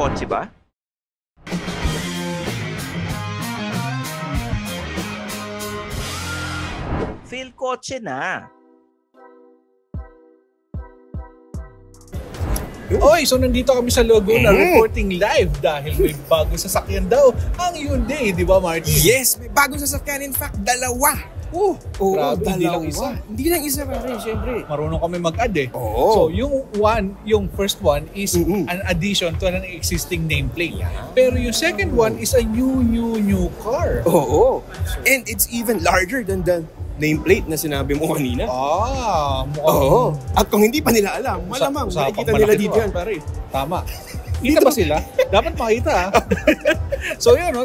kotse ba? Feel kotse na. Oy, so nandito kami sa Laguna reporting live dahil may bagong sasakyan daw ang Hyundai, di ba Martin? Yes, may bagong sasakyan. In fact, dalawa. Grabe, hindi lang dalawa. isa. Hindi lang isa pa rin, syempre. Marunong kami mag-add eh. Oo. So yung first one is an addition to an existing nameplate. Yeah. Pero yung second one is a new car. Oo. And it's even larger than the nameplate na sinabi mo kanina. Mukhang... Oo. At kung hindi pa nila alam, malamang makikita nila dito yan. Pare. Tama. Kita ba sila? Dapat makita. So yun,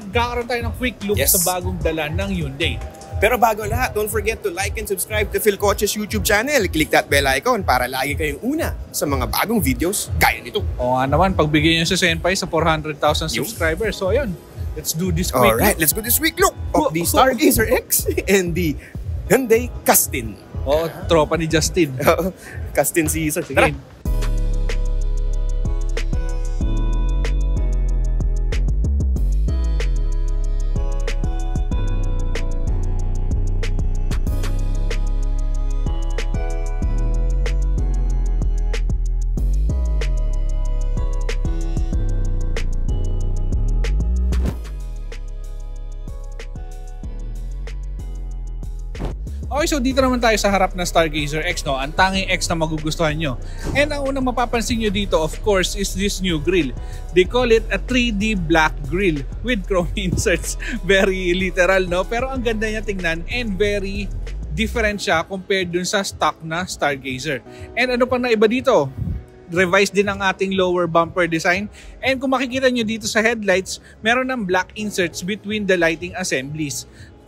kakaroon tayo ng quick look sa bagong dala ng Hyundai. Pero bago lahat, don't forget to like and subscribe to Phil Coches YouTube channel. Click that bell icon para lagi kayong una sa mga bagong videos gaya nito. Oo nga naman, pagbigyan nyo si Senpai sa 400,000 subscribers. So yun, let's do this quick look. Alright, let's go this quick look of the Stargazer X and the Hyundai Kastin. Tropa ni Justin. Kastin season. Sige. Okay, so dito naman tayo sa harap ng Stargazer X, no? Ang tanging X na magugustuhan nyo. And ang unang mapapansin nyo dito, of course, is this new grille. They call it a 3D black grille with chrome inserts. Very literal, no? Pero ang ganda niya tingnan and very different siya compared dun sa stock na Stargazer. And ano pang naiba dito? Revised din ang ating lower bumper design. And kung makikita nyo dito sa headlights, meron ng black inserts between the lighting assemblies.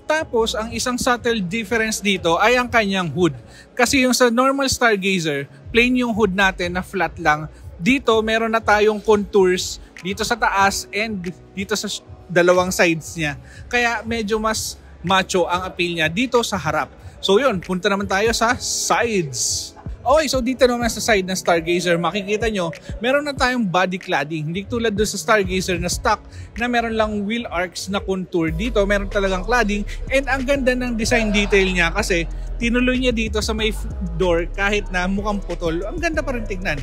Tapos, ang isang subtle difference dito ay ang kanyang hood. Kasi yung sa normal Stargazer, plain yung hood natin na flat lang. Dito, meron na tayong contours dito sa taas and dito sa dalawang sides niya. Kaya medyo mas macho ang appeal niya dito sa harap. So yun, punta naman tayo sa sides. Okay, so dito naman sa side ng Stargazer, makikita nyo, meron na tayong body cladding. Hindi tulad doon sa Stargazer na stock na meron lang wheel arcs na contour. Dito, meron talagang cladding. And ang ganda ng design detail niya kasi tinuloy niya dito sa may door kahit na mukhang putol. Ang ganda pa rin tignan.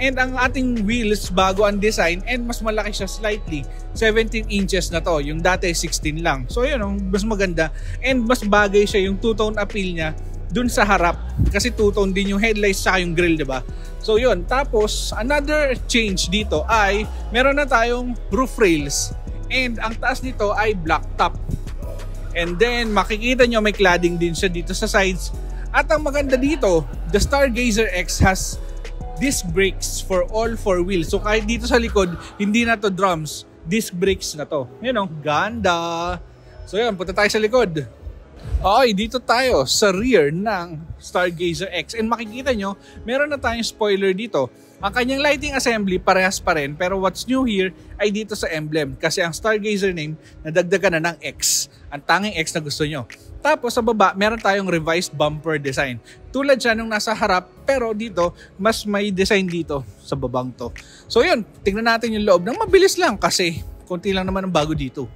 And ang ating wheels, bago ang design and mas malaki siya slightly. 17 inches na to. Yung dati 16 lang. So yun, mas maganda. And mas bagay siya yung two-tone appeal niya dun sa harap kasi two-tone din yung headlights sa yung grille, diba? So yun, tapos another change dito ay meron na tayong roof rails and ang taas nito ay black top. And then makikita nyo may cladding din siya dito sa sides. At ang maganda dito, the Stargazer X has disc brakes for all four wheels. So kahit dito sa likod, hindi na to drums, disc brakes na to. Yun o, ganda. So yun, punta tayo sa likod. Okay, dito tayo sa rear ng Stargazer X. And makikita nyo, meron na tayong spoiler dito. Ang kanyang lighting assembly parehas pa rin. Pero what's new here ay dito sa emblem. Kasi ang Stargazer name, nadagdagan na ng X. Ang tanging X na gusto nyo. Tapos sa baba, meron tayong revised bumper design. Tulad siya nung nasa harap, pero dito, mas may design dito sa babang to. So yun, tingnan natin yung loob ng mabilis lang kasi konti lang naman ang bago dito.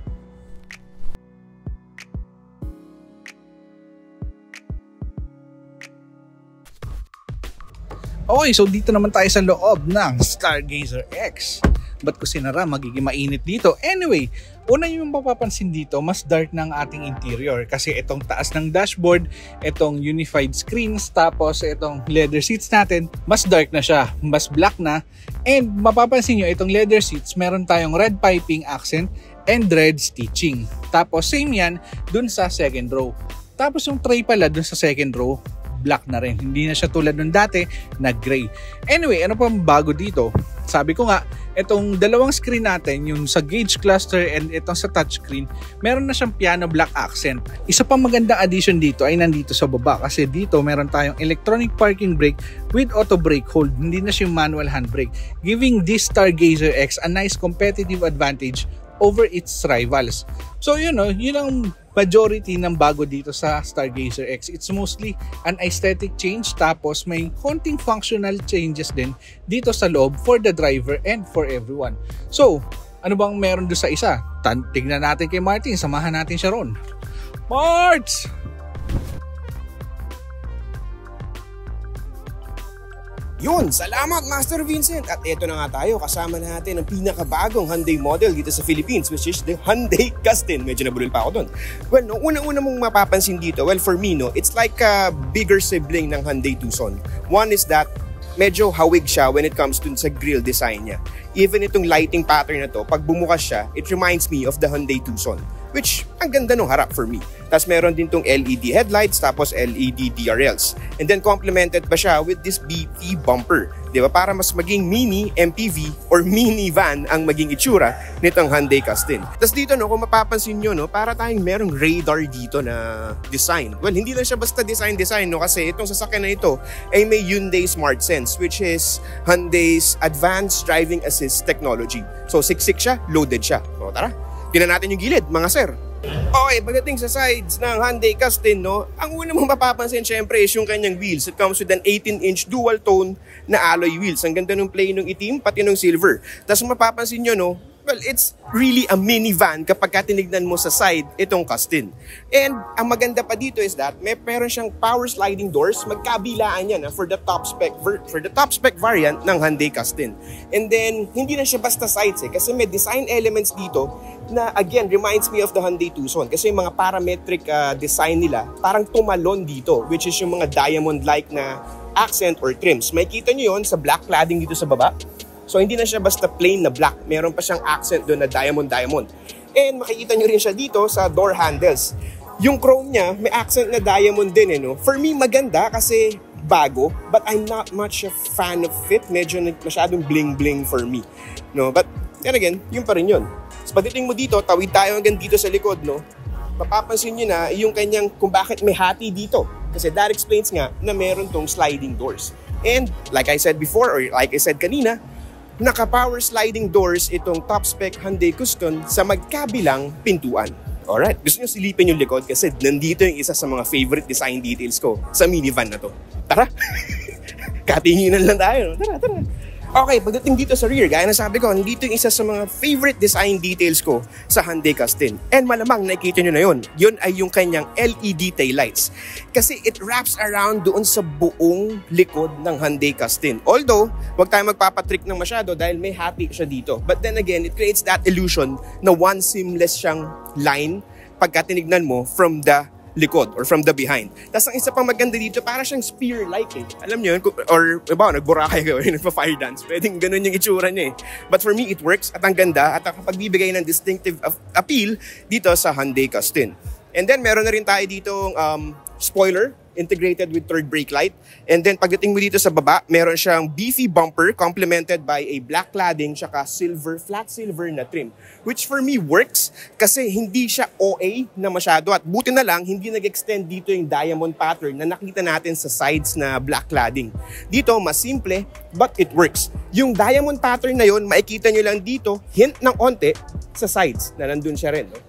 Okay, so dito naman tayo sa loob ng Stargazer X. Ba't ko sinara? Magiging mainit dito. Anyway, una yung mapapansin dito, mas dark ng ating interior. Kasi itong taas ng dashboard, itong unified screens, tapos itong leather seats natin, mas dark na siya. Mas black na. And mapapansin nyo, itong leather seats, meron tayong red piping accent and red stitching. Tapos same yan dun sa second row. Tapos yung tray pala dun sa second row, black na rin. Hindi na siya tulad nung dati na gray. Anyway, ano pa bago dito? Sabi ko nga, itong dalawang screen natin, yung sa gauge cluster and itong sa touchscreen, meron na siyang piano black accent. Isa pang magandang addition dito ay nandito sa baba kasi dito meron tayong electronic parking brake with auto brake hold. Hindi na siya manual handbrake, giving this Stargazer X a nice competitive advantage over its rivals. So yun ang majority ng bago dito sa Stargazer X. It's mostly an aesthetic change, tapos may konting functional changes din dito sa loob for the driver and for everyone. So, ano bang meron doon sa isa? Tignan natin kay Martin, samahan natin siya ron. Marts! Yun, salamat Master Vincent! At eto na nga tayo, kasama natin ang pinakabagong Hyundai model dito sa Philippines, which is the Hyundai Custom. Medyo nabulol pa ako dun. Well, no, una-una mong mapapansin dito, well for me, no, it's like a bigger sibling ng Hyundai Tucson. One is that medyo hawig siya when it comes to sa grille design niya. Even itong lighting pattern na to, pag bumukas siya, it reminds me of the Hyundai Tucson, which ang ganda nung harap for me. Tapos meron din tong LED headlights, tapos LED DRLs. And then complemented pa siya with this beefy bumper. Di ba? Para mas maging mini MPV or minivan ang maging itsura nitong Hyundai Custom. Tapos dito, no, kung mapapansin nyo, no, para tayong merong radar dito na design. Well, hindi lang siya basta design, no, kasi itong sasakyan na ito ay may Hyundai Smart Sense, which is Hyundai's advanced driving assist technology. So, siksik siya, loaded siya. So, tara, tingnan natin yung gilid, mga sir. Okay, pagdating sa sides ng Hyundai Custom, no, ang una mong mapapansin syempre is yung kanyang wheels. It comes with an 18-inch dual tone na alloy wheels. Ang ganda ng play ng itim, pati ng silver. Tapos mapapansin nyo, no, well, it's really a minivan kapag tinignan mo sa side itong Custom. And ang maganda pa dito is that meron siyang power sliding doors, magkabilaan yan for the top spec variant ng Hyundai Custom. And then hindi na siya basta sides kasi may design elements dito na again reminds me of the Hyundai Tucson kasi yung mga parametric design nila parang tumalon dito, which is yung mga diamond-like na accent or trims. May kita nyo yun sa black cladding dito sa baba. So hindi na siya basta plain na black, meron pa siyang accent doon na diamond. And makikita nyo rin siya dito sa door handles. Yung chrome niya, may accent na diamond din, no? For me, maganda kasi bago, but I'm not much a fan of it. Medyo masyadong bling-bling for me, no? But then again, yun pa rin yun. So pagdating mo dito, tawid tayo hanggang dito sa likod, no? Mapapansin nyo na yung kanyang kung bakit may hati dito. Kasi that explains nga na meron tong sliding doors. And like I said before, or like I said kanina, naka-power sliding doors itong top spec Hyundai Custom sa magkabilang pintuan. Alright, gusto nyo silipin yung likod kasi nandito yung isa sa mga favorite design details ko sa minivan na to. Tara! Katinginan lang tayo. Tara. Okay, pagdating dito sa rear, gaya na sabi ko, nandito yung isa sa mga favorite design details ko sa Hyundai Custom. And malamang nakikita nyo na yun. Yun ay yung kanyang LED taillights. Kasi it wraps around doon sa buong likod ng Hyundai Custom. Although, wag tayo magpapatrick ng masyado dahil may hati siya dito. But then again, it creates that illusion na one seamless siyang line pagka tinignan mo from the likod or from the behind. Tapos ang isa pang maganda dito, para siyang spear-like eh. Alam niyo yun? Or iba, nagburakay kayo, nagpa-fire dance. Pwedeng ganun yung itsura niya eh. But for me, it works at ang ganda at nakapagbibigay ng distinctive appeal dito sa Hyundai Custom. And then meron na rin tayo ditong spoiler integrated with third brake light. And then pagdating mo dito sa baba, meron siyang beefy bumper complemented by a black cladding tsaka flat silver na trim. Which for me works kasi hindi siya OA na masyado at buti na lang hindi nag-extend dito yung diamond pattern na nakita natin sa sides na black cladding. Dito mas simple but it works. Yung diamond pattern na yun, makikita nyo lang dito, hint ng onte sa sides na nandun siya rin. No?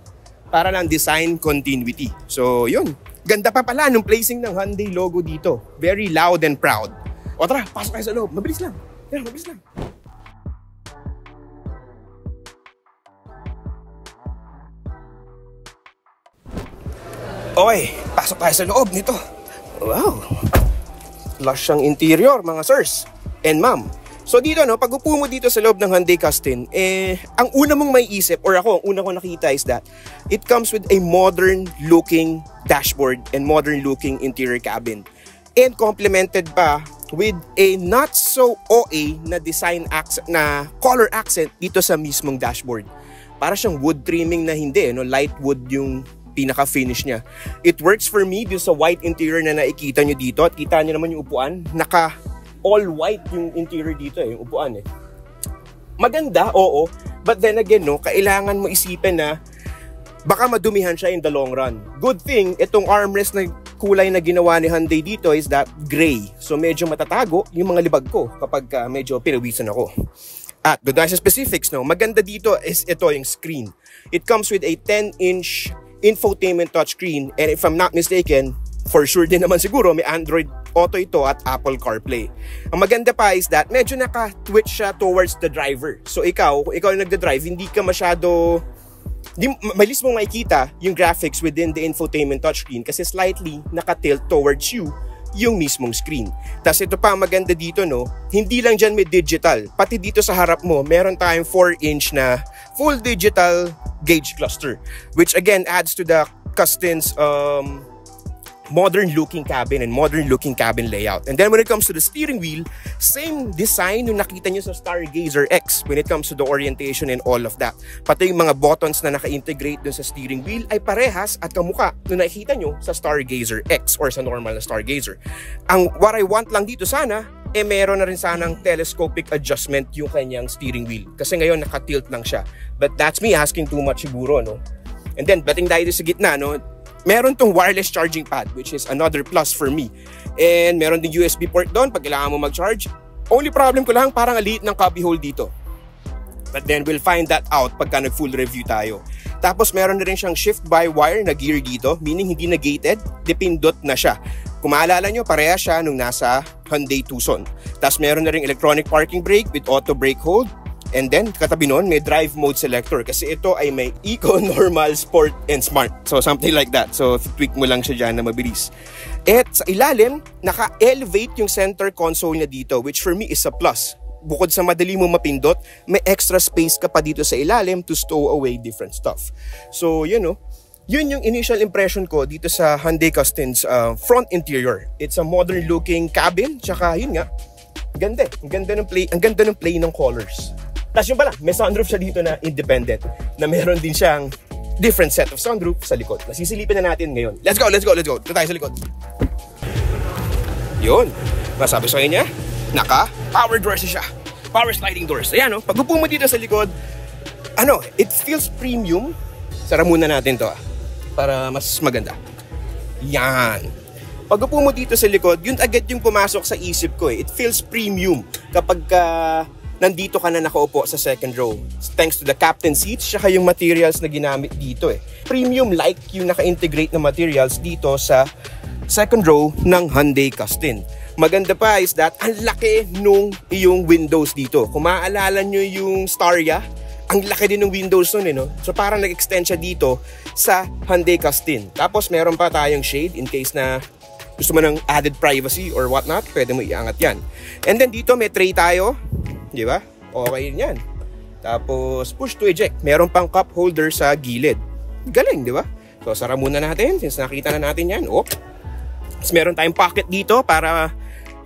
Para lang design continuity. So yun. Ganda pa pala nung placing ng Hyundai logo dito. Very loud and proud. O tara, pasok tayo sa loob. Mabilis lang. Yan, mabilis lang. Okay, pasok tayo sa loob nito. Wow. Lush ang interior, mga sirs and ma'am. So dito, no, pag upo mo dito sa loob ng Hyundai Custom, ang una mong may isip, or ako, ang una ko nakita is that it comes with a modern-looking dashboard and modern-looking interior cabin. And complemented pa with a not-so-OA na design accent, na color accent dito sa mismong dashboard. Para siyang wood trimming na hindi, no? Light wood yung pinaka-finish niya. It works for me dito sa white interior na nakikita nyo dito. At kita nyo naman yung upuan, all white yung interior dito yung upuan eh. Maganda, oo. But then again, no, kailangan mo isipin na baka madumihan siya in the long run. Good thing, itong armrest na kulay na ginawa ni Hyundai dito is that gray. So medyo matatago yung mga libag ko kapag medyo pinawisan ako. At doon sa specifics, no, maganda dito is ito yung screen. It comes with a 10-inch infotainment touchscreen, and if I'm not mistaken, for sure din naman siguro may Android Auto ito at Apple CarPlay. Ang maganda pa is that medyo naka-twitch siya towards the driver. So ikaw, kung ikaw yung nagda-drive, hindi ka masyado, malis mong makikita yung graphics within the infotainment touchscreen kasi slightly naka-tilt towards you yung mismong screen. Tapos ito pa ang maganda dito, no, hindi lang dyan may digital, pati dito sa harap mo meron tayong 4-inch na full digital gauge cluster, which again adds to the Custin's modern looking cabin and modern looking cabin layout. And then when it comes to the steering wheel, same design yung nakita nyo sa Stargazer X when it comes to the orientation and all of that. Pati yung mga buttons na naka-integrate dun sa steering wheel ay parehas at kamuka nung nakikita nyo sa Stargazer X or sa normal na Stargazer. What I want lang dito sana, meron na rin sanang telescopic adjustment yung kanyang steering wheel. Kasi ngayon naka-tilt lang siya. But that's me asking too much siguro, no? And then, bating tayo sa gitna, no? Meron tong wireless charging pad, which is another plus for me. And meron din USB port doon pag kailangan mo mag-charge. Only problem ko lang, parang aliit ng cubby hole dito. But then we'll find that out pagka nag-full review tayo. Tapos meron na rin siyang shift-by-wire na gear dito, meaning hindi na gated, dipindot na siya. Kung maalala nyo, pareha siya nung nasa Hyundai Tucson. Tapos meron na rin electronic parking brake with auto brake hold. And then, katabi nun, may drive mode selector kasi ito ay may Eco, Normal, Sport, and Smart. So, something like that. So, tweak mo lang siya dyan na mabilis. At sa ilalim, naka-elevate yung center console niya dito, which for me is a plus. Bukod sa madali mo mapindot, may extra space ka pa dito sa ilalim to stow away different stuff. So, yun yung initial impression ko dito sa Hyundai Custin's front interior. It's a modern looking cabin, tsaka yun nga, ang ganda ng play ng colors. Tapos yun pala, may sunroof siya dito na independent, na meron din siyang different set of sunroof sa likod. Nasisilipin na natin ngayon. Let's go! Ito tayo sa likod. Yun. Masabi sa kanya, naka-power doors siya. Power sliding doors. Ayan, pag upo mo dito sa likod, it feels premium. Sara muna natin to, para mas maganda. Yan. Pag upo mo dito sa likod, yun agad yung pumasok sa isip ko. It feels premium kapag nandito ka na nakaupo sa second row. Thanks to the captain seats, saka yung materials na ginamit dito Premium-like yung naka-integrate na materials dito sa second row ng Hyundai Custin. Maganda pa is that ang laki nung iyong windows dito. Kung maaalala nyo yung Staria, ang laki din ng windows nun So parang nag-extend siya dito sa Hyundai Custin. Tapos meron pa tayong shade in case na gusto mo ng added privacy or whatnot, pwede mo iangat yan. And then dito may tray tayo. Di ba? Okay yan. Tapos push to eject. Meron pang cup holder sa gilid. Galing, di ba? So sara muna natin since nakita na natin yan. Tapos meron tayong pocket dito para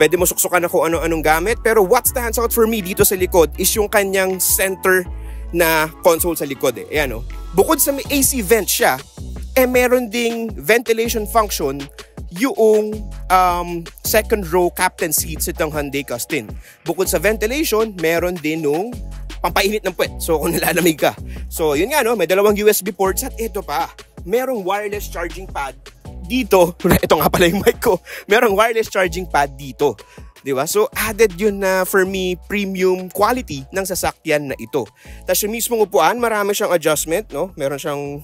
pwede mo suksukan na kung ano-anong gamit. Pero what stands out for me dito sa likod is yung kanyang center na console sa likod Ayan Bukod sa may AC vent siya, meron ding ventilation function yung second row captain seats itong Hyundai Custin. Bukod sa ventilation, meron din nung pampainit ng puwet. So kung nalalamig ka. So yun nga may dalawang USB ports at ito pa, merong wireless charging pad dito. Ito nga pala yung mic ko. Merong wireless charging pad dito. Diba? So added yun na for me premium quality ng sasakyan na ito. Tapos yung mismong upuan, marami siyang adjustment. Meron siyang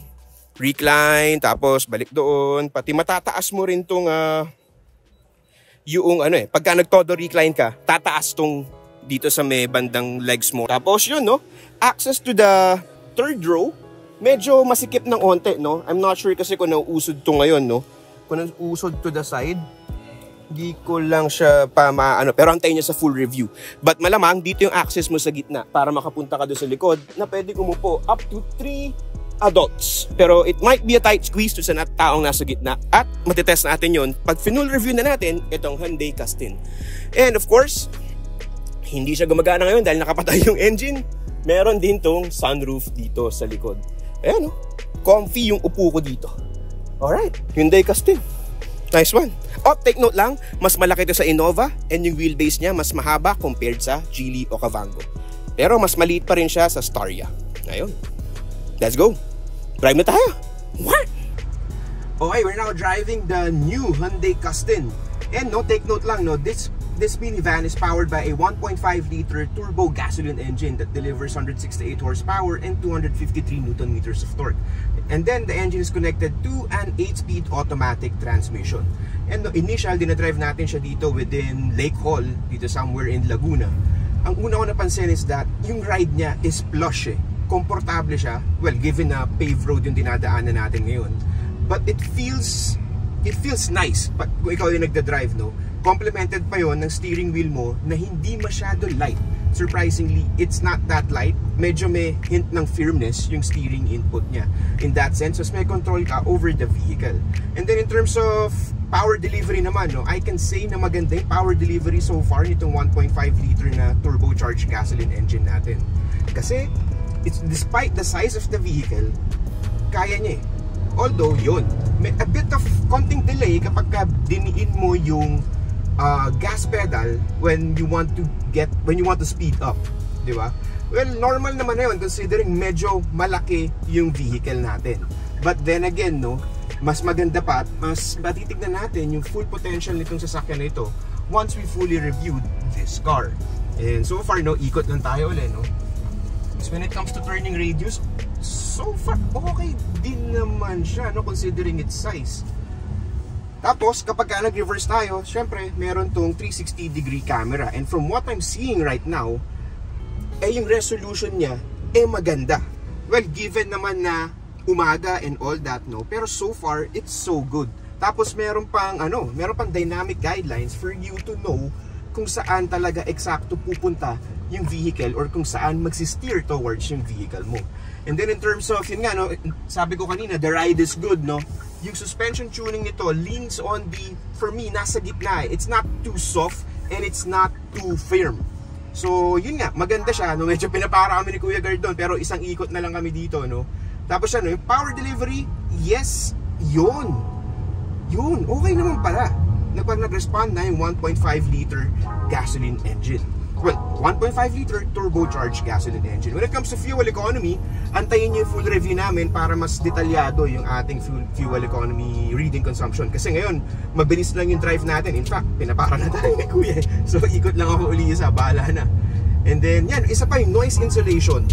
recline, tapos balik doon. Pati matataas mo rin tong yung pagka nagtodo recline ka, tataas tong dito sa may bandang legs mo. Tapos yun access to the third row, medyo masikip ng onte I'm not sure kasi kung nauusod to ngayon kung nauusod to the side, hindi ko lang siya pa pero antayin niya sa full review. But malamang dito yung access mo sa gitna para makapunta ka doon sa likod na pwede umupo up to 3 adults. Pero it might be a tight squeeze to sa taong nasa gitna. At matitest natin yun pag full review na natin itong Hyundai Custin. And of course, hindi siya gumagana ngayon dahil nakapatay yung engine. Meron din tong sunroof dito sa likod. Ayan comfy yung upo ko dito. Alright, Hyundai Custin. Nice one. Take note lang, mas malaki ito sa Innova and yung wheelbase niya mas mahaba compared sa Geely o Kavango. Pero mas maliit pa rin siya sa Staria. Ayun. Let's go. Drive na tayo. What? Okay, we're now driving the new Hyundai Custin. And take note lang, this this minivan is powered by a 1.5-liter turbo gasoline engine that delivers 168 horsepower and 253 Nm of torque. And then the engine is connected to an 8-speed automatic transmission. And no initial, dinadrive natin siya dito within Lake Hall, dito somewhere in Laguna. Ang una ko napansin is that yung ride niya is plush eh. Komportable siya. Well, given na paved road yung dinadaanan natin ngayon. But it feels nice. But kung ikaw yung nagda-drive, no? Complemented pa yon ng steering wheel mo na hindi masyado light. Surprisingly, it's not that light. Medyo may hint ng firmness yung steering input niya. In that sense, mas may control ka over the vehicle. And then in terms of power delivery naman, no, I can say na maganda yung power delivery so far nitong 1.5-liter na turbocharged gasoline engine natin. Kasi, despite the size of the vehicle, kaya niya eh. Although yun, may a bit of konting delay kapag diniin mo yung gas pedal when you want to speed up, di ba? Well, normal naman na yun considering medyo malaki yung vehicle natin. But then again, no, mas maganda pa at mas matitignan natin yung full potential nitong sasakyan na ito once we fully reviewed this car. And so far, no, ikot lang tayo ulit, no? So when it comes to turning radius, so far okay din naman siya, no, considering its size. Tapos, kapag nag-reverse tayo, syempre, meron tong 360-degree camera. And from what I'm seeing right now, yung resolution niya, maganda. Well, given naman na umaga and all that, no? Pero so far, it's so good. Tapos, meron pang dynamic guidelines for you to know kung saan talaga eksakto pupunta yung vehicle or kung saan magsi-steer towards yung vehicle mo. And then in terms of, yun nga, no, sabi ko kanina, the ride is good, no? Yung suspension tuning nito leans on for me, nasa gitna. It's not too soft and it's not too firm. So, yun nga, maganda siya, no? Medyo pinapara kami ni Kuya Guard doon, pero isang ikot na lang kami dito, no? Tapos no, yung power delivery, yes, yun, okay naman pala. Pag nag-respond na yung 1.5-liter gasoline engine. Well, 1.5-liter turbocharged gasoline engine. When it comes to fuel economy, antayin nyo yung full review namin para mas detalyado yung ating fuel economy reading consumption. Kasi ngayon, mabilis lang yung drive natin. In fact, pinapara na tayo ni Kuya. So, ikot lang ako uli isa, bahala na. And then, yan, isa pa yung noise insulation.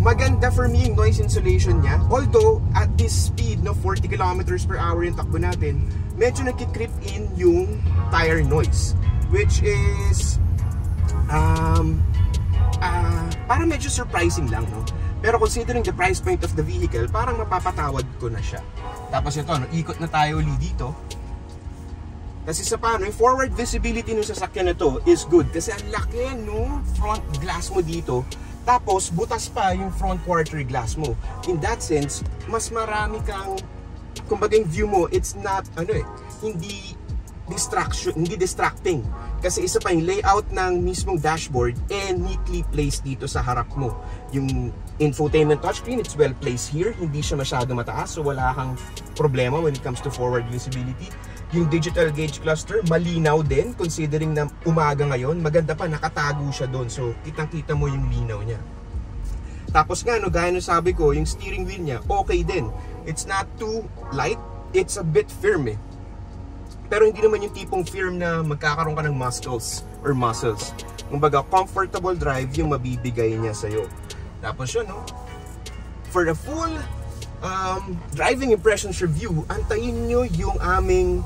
Maganda for me yung noise insulation niya. Although, at this speed, no, 40 kilometers per hour yung takbo natin, medyo nagki-creep in yung tire noise. Which is parang medyo surprising lang, no? Pero considering the price point of the vehicle, parang mapapatawad ko na siya. Tapos ito, no, ikot na tayo ulit dito. Kasi sa paano, yung forward visibility ng sasakyan na to is good. Kasi ang laki, no, front glass mo dito. Tapos butas pa yung front quarter glass mo. In that sense, mas marami kang, kumbaga yung view mo, it's not, hindi distracting. Kasi isa pa yung layout ng mismong dashboard neatly placed dito sa harap mo. Yung infotainment touchscreen, it's well placed here. Hindi siya masyado mataas, so wala kang problema when it comes to forward visibility. Yung digital gauge cluster, malinaw din considering na umaga ngayon. Maganda pa, nakatago siya doon. So, kitang-kita mo yung linaw niya. Tapos nga, no, gaya ng sabi ko, yung steering wheel niya, okay din. It's not too light, it's a bit firm eh. Pero hindi naman yung tipong firm na magkakaroon ka ng muscles. Kumbaga, comfortable drive yung mabibigay niya sa'yo. Tapos yun, no? For the full driving impressions review, antayin nyo yung aming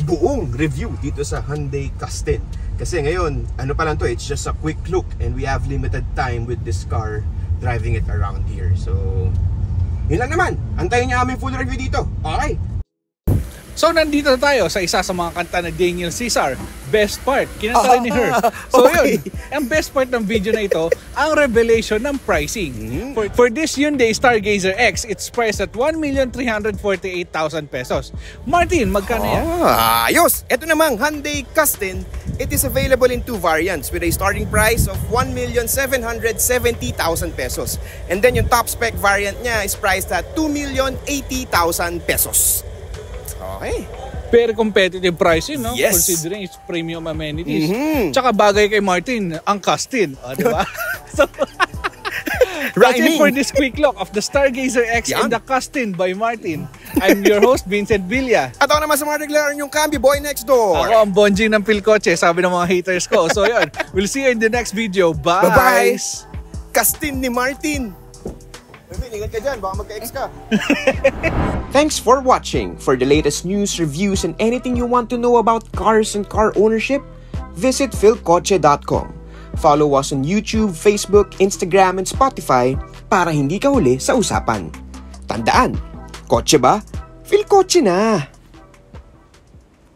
buong review dito sa Hyundai Kastin. Kasi ngayon, ano pa lang to, it's just a quick look and we have limited time with this car driving it around here. So, yun lang naman. Antayin nyo aming full review dito. Okay? So nandito na tayo sa isa sa mga kanta na Daniel Caesar, Best Part, kinanta rin ni Her. So okay. Yun, ang best part ng video na ito, ang revelation ng pricing. For this Hyundai Stargazer X, it's priced at 1,348,000 pesos. Martin, magkano yan? Ayos! Ito namang Hyundai Kastin, it is available in two variants with a starting price of 1,770,000 pesos. And then yung top spec variant niya is priced at 2,080,000 pesos. Okay. Very competitive pricing, no? Yes. Considering its premium amenities. Tsaka bagay kay Martin, ang Kastin. Di ba? So, That's it Rhyming. for this quick look of the Stargazer X Yan. and the Custin by Martin. I'm your host, Vincent Villa. At ako naman sa mga regular yung Cambi Boy next door. Ako ang bonjing ng Pilcoche, sabi ng mga haters ko. So yun, we'll see you in the next video. Bye! Bye-bye! Kastin ni Martin. Ingat ka dyan, baka magka-ex ka. Thanks for watching. For the latest news, reviews, and anything you want to know about cars and car ownership, visit philcoche.com. Follow us on YouTube, Facebook, Instagram, and Spotify para hindi ka huli sa usapan. Tandaan, kotse ba? Philcoche na!